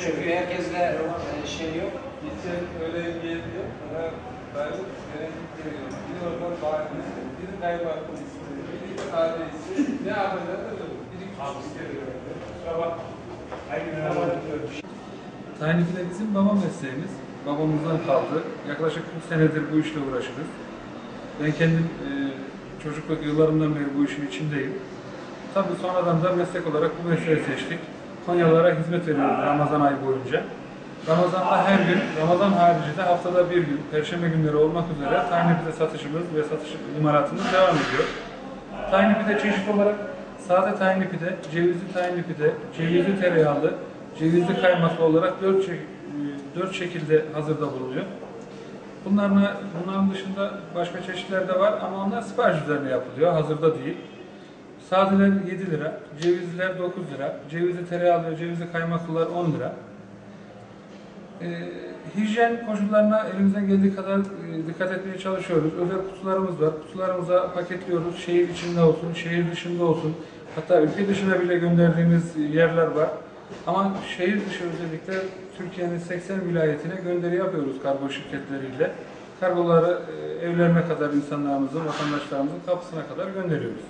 Çünkü herkesle şey yok. Geçen öyle geliyor. Bana ben gelecek geliyor. Biri oradan bağırıyor. Biri kaybattım istiyor. Biri sade istiyor. Ne yapacağız da biri küçük istiyor. Sabah. Tayyip de bizim baba mesleğimiz. Babamızdan kaldı. Yaklaşık 40 senedir bu işle uğraşırız. Ben kendim çocukluk yıllarımdan beri bu işin içindeyim. Tabii sonradan da meslek olarak bu mesleği seçtik. Konyalılara hizmet veriyoruz Ramazan ayı boyunca. Ramazan'da her gün, Ramazan haricinde haftada bir gün, Perşembe günleri olmak üzere tahinli pide satışımız ve satış imalatımız devam ediyor. Tahinli pide çeşit olarak sade tahinli pide, cevizli tahinli pide, cevizli tereyağlı, cevizli kaymaklı olarak 4 şekilde hazırda bulunuyor. Bunların dışında başka çeşitler de var ama onlar sipariş üzerine yapılıyor, hazırda değil. Sadeler 7 lira, cevizliler 9 lira, cevizli tereyağlı ve cevizli kaymaklılar 10 lira. Hijyen koşullarına elimizden geldiği kadar dikkat etmeye çalışıyoruz. Özel kutularımız var. Kutularımıza paketliyoruz. Şehir içinde olsun, şehir dışında olsun. Hatta ülke dışına bile gönderdiğimiz yerler var. Ama şehir dışı özellikle Türkiye'nin 80 vilayetine gönderi yapıyoruz kargo şirketleriyle. Kargoları evlerine kadar insanlarımızın, vatandaşlarımızın kapısına kadar gönderiyoruz.